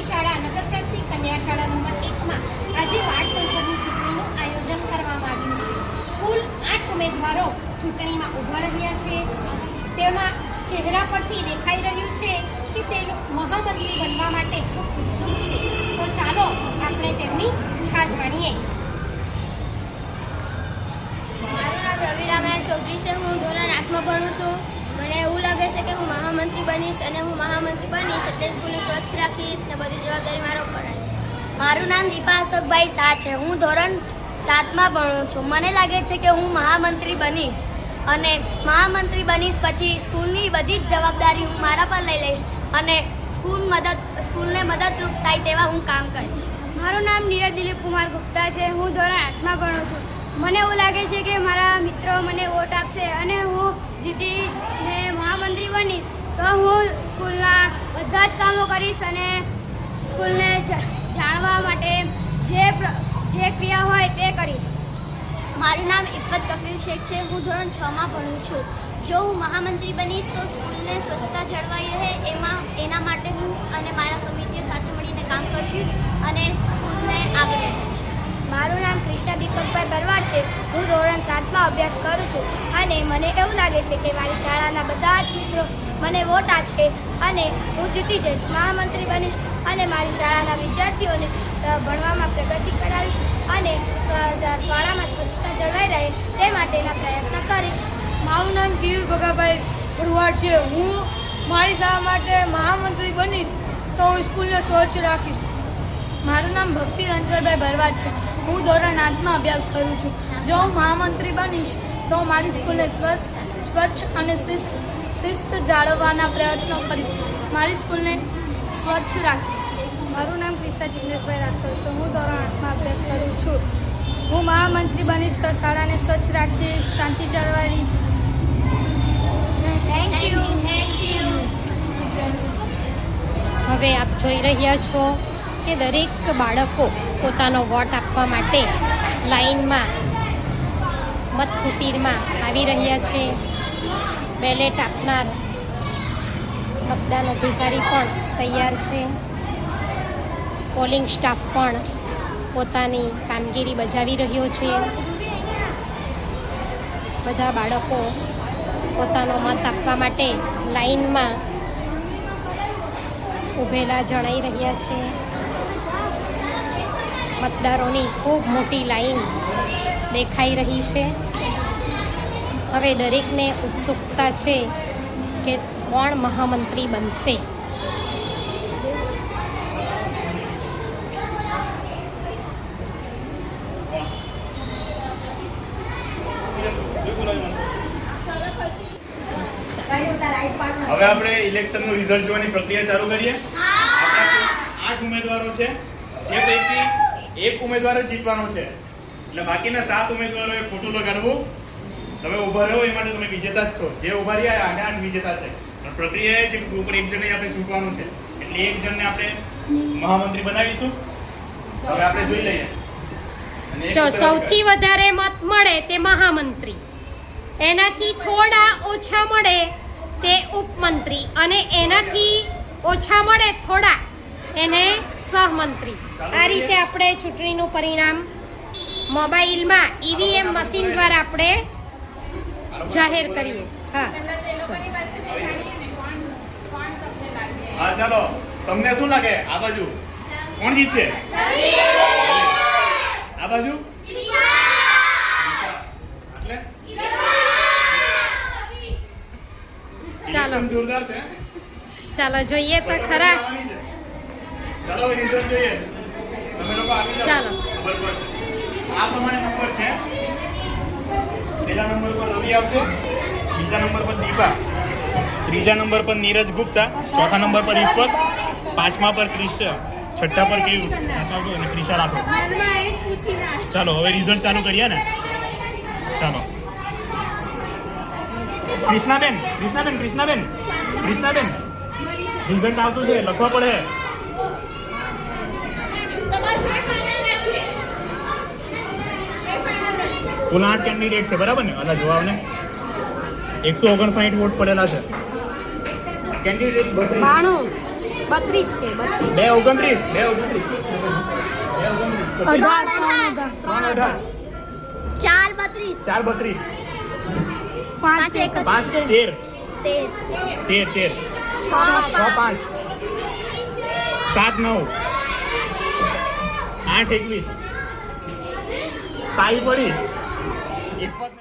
મારી શાળા નગરપ્રાથમિક કન્યા શાળા નંબર 1માં આજે વાર્ડ સંસદની ચૂંટણીનું આયોજન કરવામાં આવ્યું છે. કુલ 8 ઉમેદવારો ચૂંટણીમાં ઊભા રહ્યા છે. તેના ચહેરા પરથી દેખાઈ રહ્યું છે કે તે મહામંત્રી બનવા માટે ખૂબ ઉત્સુક છે. તો ચાલો આપણે તેમની ઈચ્છા જાણીએ. મારું નામ રવિ રામાયણ ચૌધરી છે. હું ધોરણ 8માં ભણું છું. મને એવું લાગે છે કે હું મહામંત્રી બનીશ અને હું મહામંત્રી બનીશ એટલે સ્કૂલને સ્વચ્છ રાખીશ ને બધી જવાબદારી મારા ઉપર આવીશ. મારું નામ દીપા અશોકભાઈ શાહ છે. હું ધોરણ 7માં ભણું છું. મને લાગે છે કે હું મહામંત્રી બનીશ અને મહામંત્રી બનીશ પછી સ્કૂલની બધી જ જવાબદારી હું મારા પર લઈ લઈશ અને સ્કૂલને મદદરૂપ થાય તેવા હું કામ કરીશ. મારું નામ નીરજ દિલીપ કુમાર ગુપ્તા છે. હું ધોરણ 8માં ભણું છું. મને એવું લાગે છે કે મારા મિત્રો મને વોટ આપશે અને હું જીતીને મહામંત્રી બનીશ તો હું સ્કૂલના બધા જ કામો કરીશ અને સ્કૂલને જાણવા માટે જે ક્રિયા હોય તે કરીશ. મારું નામ ઇફત કફીર શેખ છે. હું ધોરણ 6માં ભણું છું. જો હું મહામંત્રી બનીશ તો સ્કૂલને સ્વચ્છતા જળવાઈ રહે એના માટે હું અને મારા સમિતિઓ સાથે મળીને કામ કરશું અને સ્કૂલને આગળ વધારીશ. મારું નામ કૃષ્ણા દીપકભાઈ ભરવાડ છે. હું ધોરણ 7માં અભ્યાસ કરું છું અને મને એવું લાગે છે કે મારી શાળાના બધા જ મિત્રો મને વોટ આપશે અને હું જીતી જઈશ, મહામંત્રી બનીશ અને મારી શાળાના વિદ્યાર્થીઓને ભણવામાં પ્રગતિ કરાવીશ અને શાળામાં સ્વચ્છતા જળવાઈ રહે તે માટેના પ્રયત્ન કરીશ. મારું નામ કિરીટ ભગાભાઈ ભરવાડ છે. હું મારી શાળા માટે મહામંત્રી બનીશ તો હું સ્કૂલને સ્વચ્છ રાખીશ. મારું નામ ભક્તિ રણછોડભાઈ ભરવાડ છે. હું ધોરણ 8માં અભ્યાસ કરું છું. જો હું મહામંત્રી બનીશ તો મારી સ્કૂલને સ્વચ્છ અને શિસ્ત જાળવવાના પ્રયત્નો કરીશ. મારી સ્કૂલને સ્વચ્છ રાખીશ. મારું નામ ક્રિસ્તા જિગ્નેશભાઈ રાઠોડ છે. હું ધોરણ 8માં અભ્યાસ કરું છું. હું મહામંત્રી બનીશ તો શાળાને સ્વચ્છ રાખીશ, શાંતિ જળવાઈશ. Thank you. હવે આપ જોઈ રહ્યા છો કે દરેક બાળકો પોતાનો વોટ આપવા માટે લાઈનમાં મતકુટીરમાં આવી રહ્યા છે. બેલેટ આપનાર મતદાન અધિકારી પણ તૈયાર છે. પોલિંગ સ્ટાફ પણ પોતાની કામગીરી બજાવી રહ્યો છે. બધા બાળકો પોતાનો મત આપવા માટે લાઈનમાં ઊભેલા જણાઈ રહ્યા છે. મતદારોની ખૂબ મોટી લાઈન દેખાઈ રહી છે. હવે દરેકને ઉત્સુકતા છે કે કોણ મહામંત્રી બનશે. હવે આપણે ઇલેક્શનનું રિઝલ્ટ જોવાની પ્રક્રિયા ચાલુ કરીએ. આપણા 8 ઉમેદવારો છે, જે પૈકી એક ઉમેદવાર જ જીતવાનો છે એટલે બાકીના 7 ઉમેદવારોએ ખોટું લગાડવું. તમે ઊભા રહો એ માટે તમે વિજેતા જ છો. જે ઊભા રહ્યા આને 8 વિજેતા છે. પણ પ્રક્રિયા એ છે કે ઉપર એક જણને આપણે ચૂંટવાનું છે એટલે એક જણને આપણે મહામંત્રી બનાવીશું. હવે આપણે જોઈ લઈએ. જો સૌથી વધારે મત મળે તે મહામંત્રી, એનાથી થોડા ઓછા મળે તે ઉપમંત્રી અને એનાથી ઓછા મળે થોડા એને સહમંત્રી. આ રીતે આપણે ચૂંટણીનું પરિણામ મોબાઈલમાં ઈવીએમ મશીન દ્વારા આપણે જાહેર કરીએ. હા ચાલો, તમને શું લાગે આ બાજુ કોણ જીતશે? આ બાજુ એટલે ચાલો જોરદાર છે. ચાલો જોઈએ તો ખરા. ચાલો રિઝલ્ટ જોઈએ. તમે લોકો આવી જાઓ. ચાલો. ખબર પડશે. આ પ્રમાણે નંબર છે. પહેલા નંબર પર રવિ આવશે, બીજા નંબર પર દીપા, ત્રીજા નંબર પર નીરજ ગુપ્તા, ચોથા નંબર પર ઇફત, પાંચમા પર ક્રિશ, છઠ્ઠા પર કેવું અને ક્રિશા રાઠોડ. ચાલો હવે રિઝલ્ટ ચાલુ કરીએ ને. ચાલો કૃષ્ણાબેન રિઝલ્ટ આવતું છે, લખવા પડે. કુલ 8 કેન્ડિડેટ છે, બરાબર ને? અલા જોવા ને 159 વોટ પડેલા છે. કેન્ડિડેટ 92 32 કે 32 2 29 2 29 3 18 4 32 4 32 5 5 13 13 6 5 7 9 8 21 તાઈ પડી 51